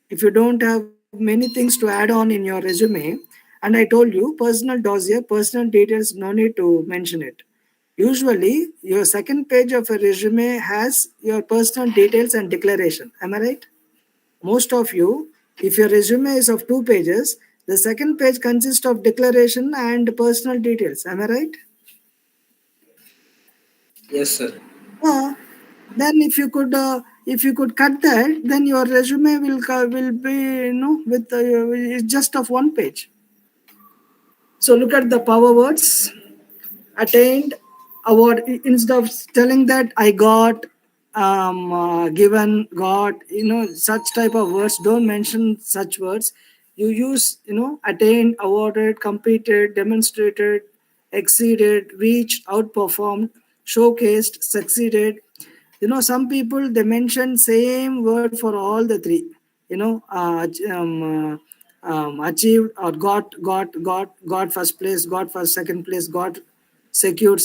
if you don't have many things to add on in your resume, and I told you personal dossier, personal details, no need to mention it. Usually, your second page of a resume has your personal details and declaration. Am I right? Most of you, if your resume is of 2 pages, the second page consists of declaration and personal details. Am I right? Yes, sir. Then if you could cut that, then your resume will be with it's just of 1 page. So look at the power words. Attained, award. Instead of telling that I got, given, got, such type of words, don't mention such words. You use attained, awarded, completed, demonstrated, exceeded, reached, outperformed, showcased, succeeded. Some people they mention same word for all the three. Achieved or got first place, got first second place, got secured,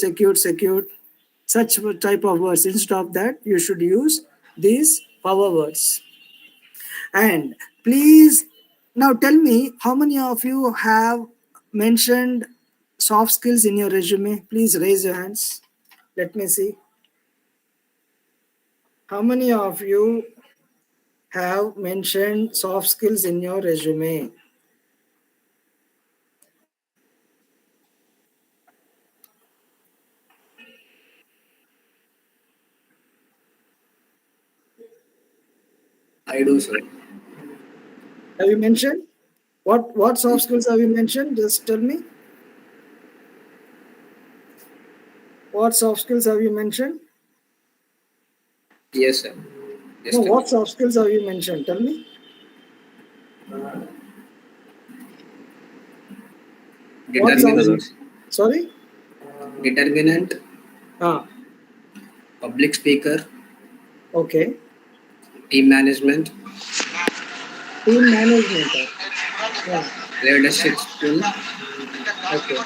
such type of words. Instead of that, you should use these power words. And please, now tell me, how many of you have mentioned soft skills in your resume? Please raise your hands. Let me see. How many of you have mentioned soft skills in your resume? I do, sir. Have you mentioned? What soft skills have you mentioned? Just tell me. What soft skills have you mentioned? Yes, sir. No, Just a what minute. soft skills have you mentioned? Tell me. What soft Determinant, Sorry? determinant, Ah, public speaker, okay. team management, Team management. Yeah, leadership skill, okay.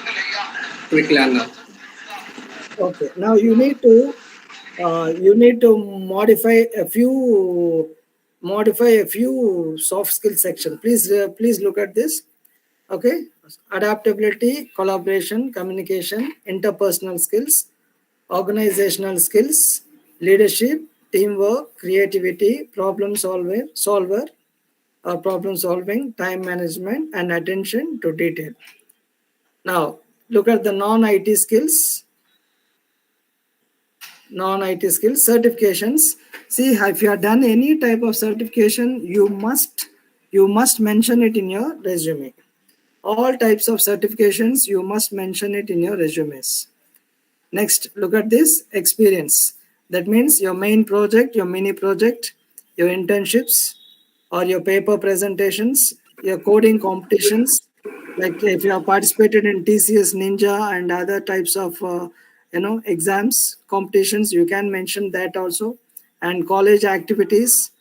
quick learner. Okay. Now you need to modify a few soft skill section. Please look at this. Okay. Adaptability, collaboration, communication, interpersonal skills, organizational skills, leadership, teamwork, creativity, problem solving, time management, and attention to detail. Now, look at the non-IT skills. Non-IT skills, certifications. See, if you have done any type of certification, you must mention it in your resume. All types of certifications, you must mention it in your resumes. Next, look at this experience. That means your main project, your mini project, your internships, or your paper presentations, your coding competitions. Like if you have participated in TCS Ninja and other types of exams competitions, you can mention that also. And college activities.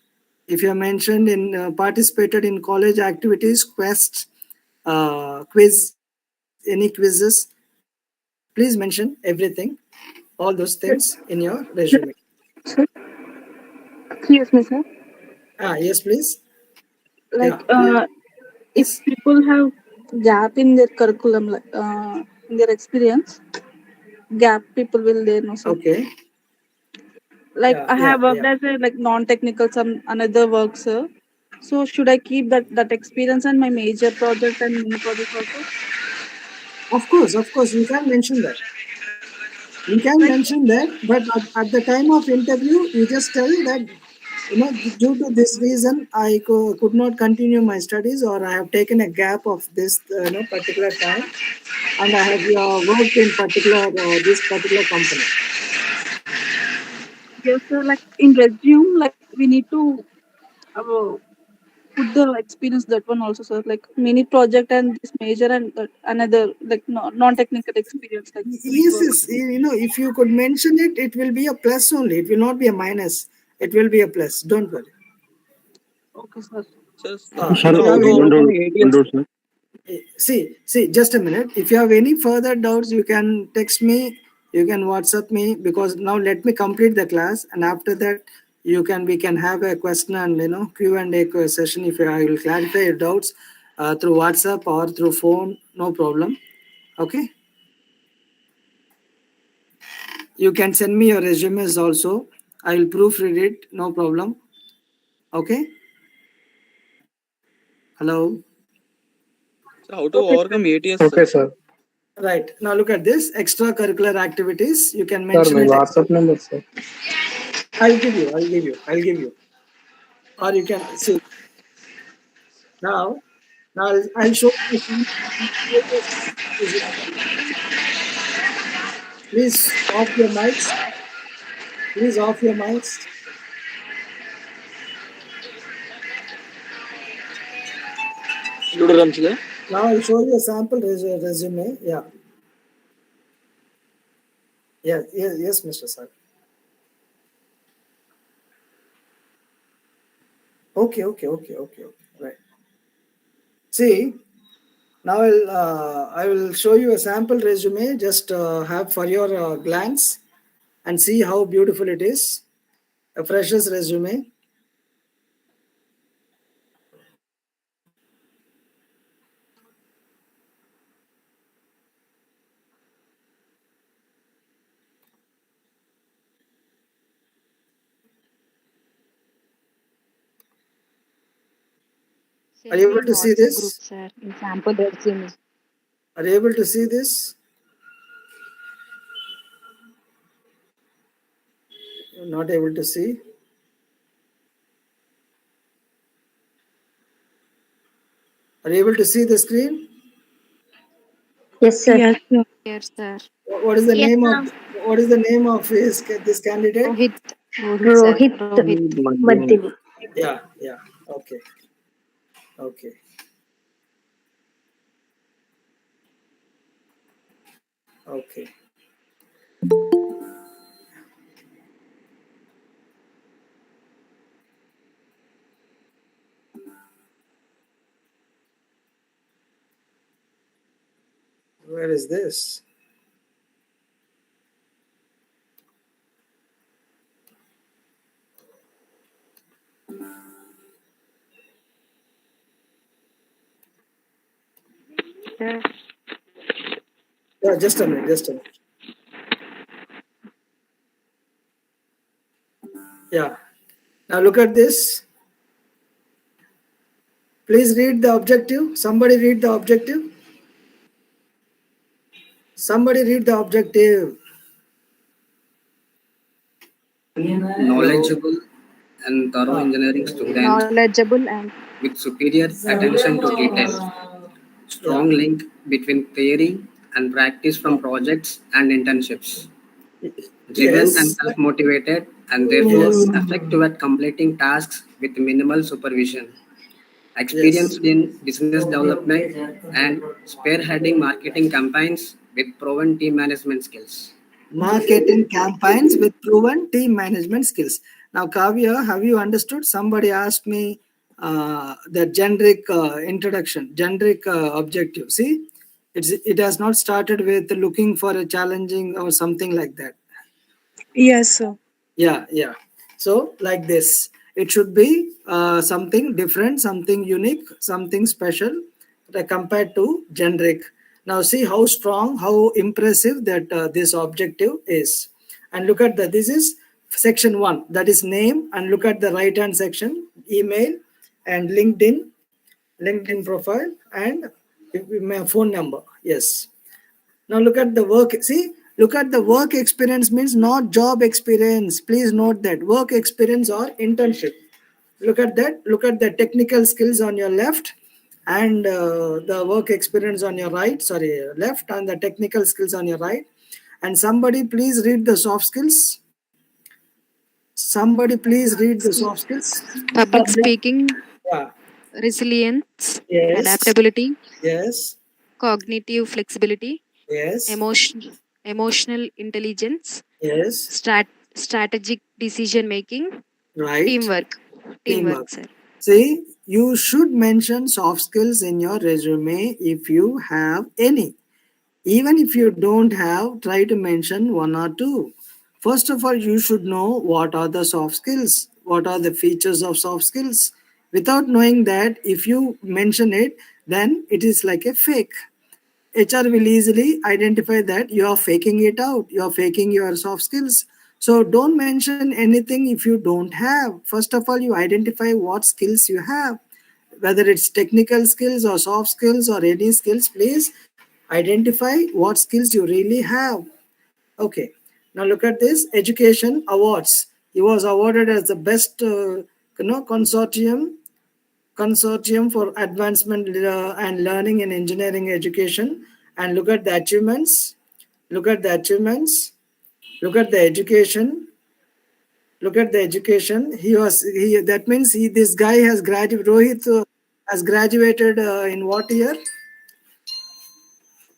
If you are mentioned in participated in college activities, quests, quiz, any quizzes, please mention everything, all those things in your resume. Sir, excuse me, sir. Yes, please. Yeah, Like, if yes. people have gap in their curriculum, like, in their experience, gap people will there, no, sir. Okay. Like, Yeah, I yeah, have worked yeah. as a like non-technical some another work, sir. So should I keep that experience and my major project and mini project also? Of course, you can mention that. You can Like, mention that, but at the time of interview, you just tell that, due to this reason, I could not continue my studies, or I have taken a gap of this, particular time, and I have worked in particular this particular company. yes, sir. Like in resume, like we need to uh, put the experience that one also, sir. Like mini project and this major and that another like non-technical experience like this Yes, work. yes. If you could mention it, it will be a plus only. It will not be a minus. It will be a plus. Don't worry. Okay, sir. Ah, Sir, Sir, how if to you one overcome doubt, one ATS? doubt, sir. see, just a minute. If you have any further doubts, you can text me. You can WhatsApp me, because now let me complete the class, and after that, we can have a question and Q&A session. If I will clarify your doubts through WhatsApp or through phone, no problem. Okay. You can send me your resumes also. I will proofread it. No problem. Okay. Hello. Sir, how to Okay, sir. overcome ATS, sir? Okay, sir. Right. Now look at this extracurricular activities. You can Sir, mention my it. WhatsApp number, sir. I'll give you. Or you can see now. Now I'll show you some creative strategies. Please off your mics. Please off your mics. Now I'll show you a sample resume. Yeah. Yeah. Yes, Mr. Sir. Okay. Right. See, now I will show you a sample resume. Just have for your glance and see how beautiful it is. A fresher's resume. Are Send you me able in to see WhatsApp group, this? sir. In sample resume. Are you able to see this? You're not able to see. Are you able to see the screen? Yes, sir. Yes, sir. Yes, sir. What is the Yes, name of sir. this candidate? Rohit. Rohit, sir. Rohit Rohit. Madhyavi. Yeah, yeah. Okay, okay, okay. Where is this? Sir. Yeah, just a minute. Yeah. Now look at this. Please read the objective. Somebody read the objective. Somebody read the objective. Hello. Knowledgeable and thorough Ah, engineering student Knowledgeable and with superior attention to detail. yeah. Strong link between theory and practice from projects and internships. Driven and Yes. self-motivated and therefore Yes. effective at completing tasks with minimal supervision. Yes. Experienced in business development and spearheading marketing campaigns with proven team management skills. Marketing campaigns with proven team management skills. Now, Kavya, have you understood? Somebody asked me the generic introduction, generic objective. See, it has not started with looking for a challenging or something like that. Yes, sir. Yeah, yeah. So, like this, it should be something different, something unique, something special compared to generic. Now, see how strong, how impressive that this objective is. And look at the, this is section one, that is name. And look at the right hand section, email and LinkedIn profile, and my phone number. Yes. Now look at the work. See, look at the work experience means not job experience. Please note that work experience or internship. Look at that. Look at the technical skills on your left and the work experience on your right. Sorry, left, and the technical skills on your right. And somebody please read the soft skills. Somebody please read the soft skills. public speaking, Yeah. resilience, Yes. adaptability, Yes. cognitive flexibility, Yes. emotional intelligence, Yes. strategic decision making, Right. teamwork. Teamwork. Teamwork, sir. See, you should mention soft skills in your resume if you have any. Even if you don't have, try to mention one or two. First of all, you should know what are the soft skills, what are the features of soft skills. Without knowing that, if you mention it, then it is like a fake. HR will easily identify that you are faking it out, you are faking your soft skills. So don't mention anything if you don't have. First of all, you identify what skills you have, whether it's technical skills or soft skills or any skills. Please identify what skills you really have. Okay, now look at this education awards. He was awarded as the best consortium for advancement and learning in engineering education. And look at the achievements. Look at the achievements. Look at the education. Look at the education. He that means this guy has graduated. Rohit has graduated in what year?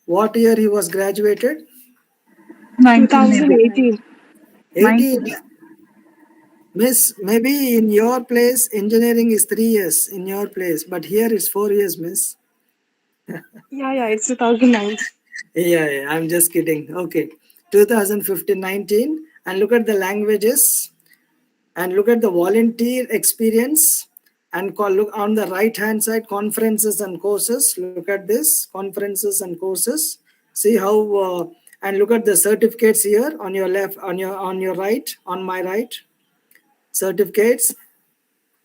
What year he was graduated? 1980. 2018. 18. Miss, maybe in your place engineering is 3 years in your place, but here it's 4 years, miss. Yeah, yeah, it's 2009. Yeah, I'm just kidding. Okay. 2015-19. And look at the languages and look at the volunteer experience and look on the right hand side conferences and courses. Look at this conferences and courses. See how and look at the certificates here on your left, on your right, on my right. Certificates,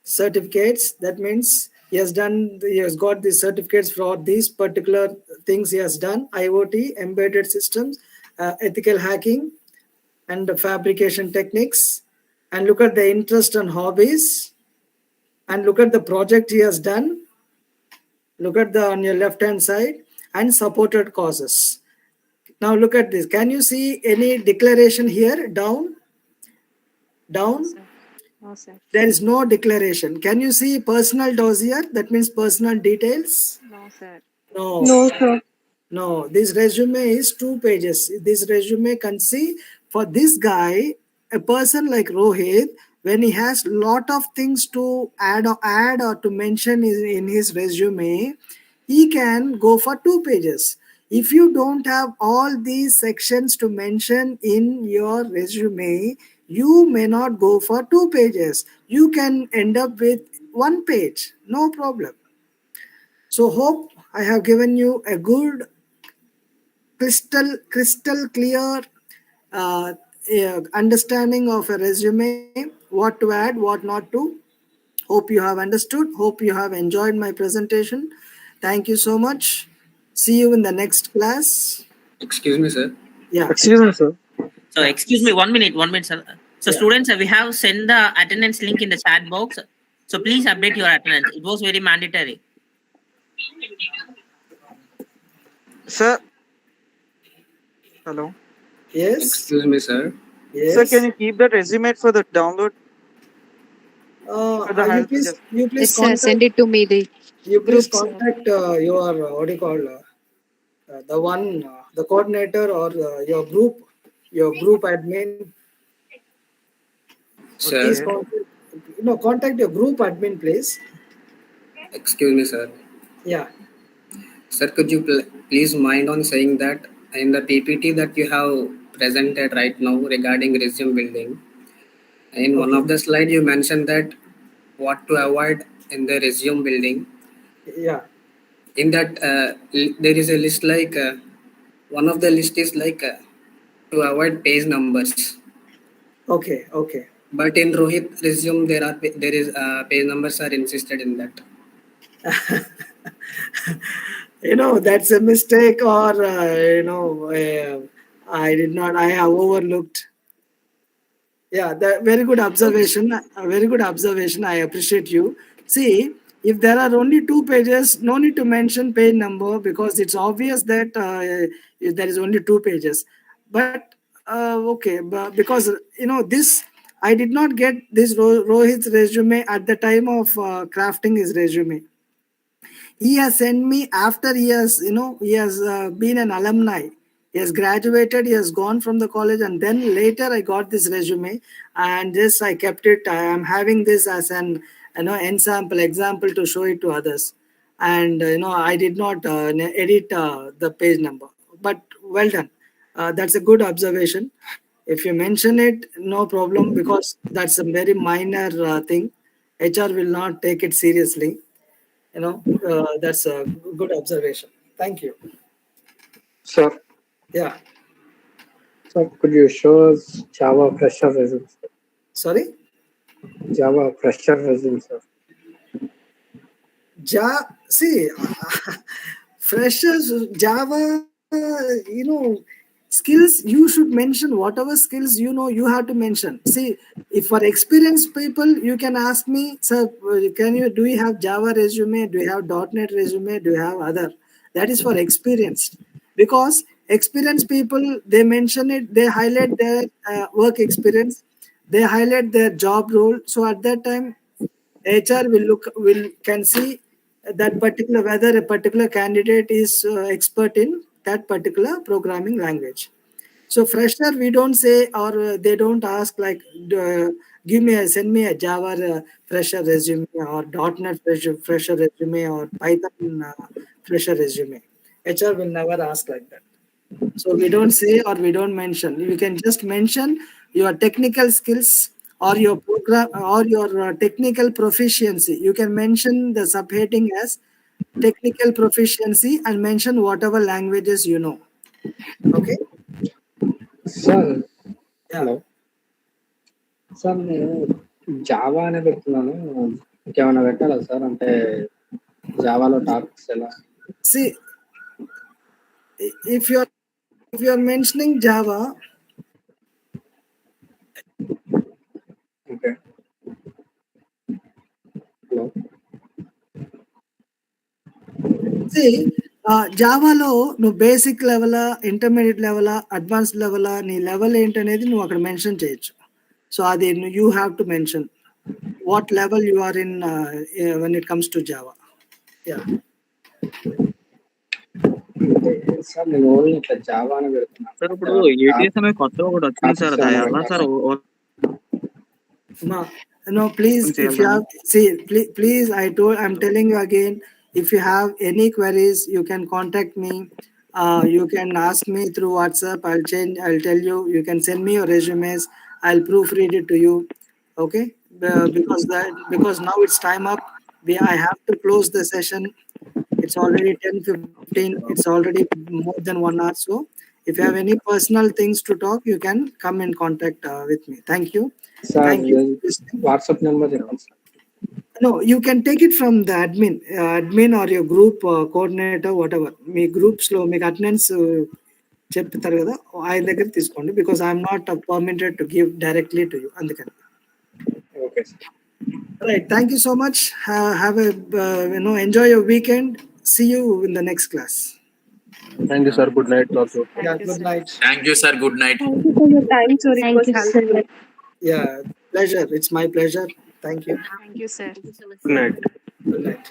that means he has got the certificates for these particular things he has done: IoT, embedded systems, ethical hacking, and the fabrication techniques. And look at the interest and hobbies, and look at the project he has done. Look at the on your left hand side, and supported causes. Now look at this. Can you see any declaration here? No, Down. sir. No, sir. There is no declaration. Can you see personal dossier? That means personal details. No, sir. No. No, sir. No, this resume is 2 pages. This resume can see for this guy, a person like Rohit, when he has lot of things to add or to mention in his resume, he can go for 2 pages. If you don't have all these sections to mention in your resume, you may not go for 2 pages. You can end up with 1 page. No problem. So hope I have given you a good crystal clear understanding of a resume. what to add, what not to. Hope you have understood. Hope you have enjoyed my presentation. Thank you so much. See you in the next class. Excuse me, sir. Yeah. Excuse me, sir. So Yeah. excuse me, 1 minute, sir. So Yeah. students, we have sent the attendance link in the chat box. So please update your attendance. It was very mandatory. Sir. Hello. Yes. Excuse me, sir. Sir, can Yes. you keep that resume for the download for the You hiring please just you please Yes, sir. contact Send it to me, the you please group, sir. contact your what do you call the one the coordinator or your group admin. Please Sir. okay. contact your group admin, please. Excuse me, sir. Yeah. Sir, could you please mind on saying that in the PPT that you have presented right now regarding resume building, in one Okay. of the slide you mentioned that what to avoid in the resume building. Yeah. In that there is a list like one of the list is like to avoid page numbers. Okay. Okay. But in Rohit resume there is page numbers are insisted in that. That's a mistake, or I did not. I have overlooked. Yeah, very good observation. A very good observation. I appreciate you. See, if there are only two pages, no need to mention page number because it's obvious that if there is only two pages. But okay, but because this, I did not get this Rohit's resume at the time of crafting his resume. He has sent me after he has been an alumni. He has graduated, he has gone from the college, and then later I got this resume, and this I kept it. I am having this as an example to show it to others. And I did not edit the page number, but well done. That's a good observation. If you mention it, no problem, because that's a very minor thing. HR will not take it seriously. That's a good observation. Thank you. Sir, Yeah. sir, could you show us Java fresher results? Sorry. Java fresher results, sir. See, freshers, Java, skills, you should mention whatever skills you have to mention. See, if for experienced people, you can ask me, sir, do you have Java resume? Do you have .NET resume? Do you have other? That is for experienced. Because experienced people, they mention it, they highlight their work experience, they highlight their job role. So at that time, HR can see that particular whether a particular candidate is expert in that particular programming language. So fresher, we don't say, or they don't ask like, send me a Java fresher resume, or .NET fresher resume, or Python fresher resume. HR will never ask like that. So we don't say or we don't mention. You can just mention your technical skills or your program or your technical proficiency. You can mention the subheading as technical proficiency and mention whatever languages you know. Okay? Sir Yeah. Hello sir నేను Java అనే పెడుతున్నాను, ఇంకేమైనా పెట్టాలా sir? అంటే జావాలో topics ఎలా? See, if you're mentioning Java, okay. Hello see, జావాలో నువ్వు basic level, intermediate level, advance level, నీ level ఏంటనేది నువ్వు అక్కడ మెన్షన్ చేయొచ్చు. సో అది you have to mention what level you are in when it comes to Java. Yeah. Sir నేను only ఇట్లా Java అని పెడుతున్నాను. సార్ ఇప్పుడు ఏటీఎస్ అనేది కొత్తగా ఒకటి వచ్చింది సార్, అది ఎలా sir? No, please, if you have, see, please, I'm telling you again, if you have any queries, you can contact me. You can ask me through WhatsApp. I'll tell you. You can send me your resumes. I'll proofread it to you. Okay? Because now it's time up. I have to close the session. It's already 10:15. It's already more than 1 hour. So if you have any personal things to talk, you can come in contact with me. Thank you. Sir, Thank you for listening. WhatsApp number చెప్పండి sir. No, you can take it from the admin or your group coordinator, whatever. Me groups లో మీకు attendance చెప్తారు కదా, ఆయన దగ్గర తీసుకోండి, because I'm not permitted to give directly to you, అందుకని. Okay, sir. Right, thank you so much. Have a enjoy your weekend. See you in the next class. Thank you, sir. Good night also. Yeah, good night. Thank you, sir. Good night. Thank you for your time, sir. It Thank was you, helpful. sir. Yeah, pleasure. It's my pleasure. Thank you. Thank you, sir. Good night. Good night.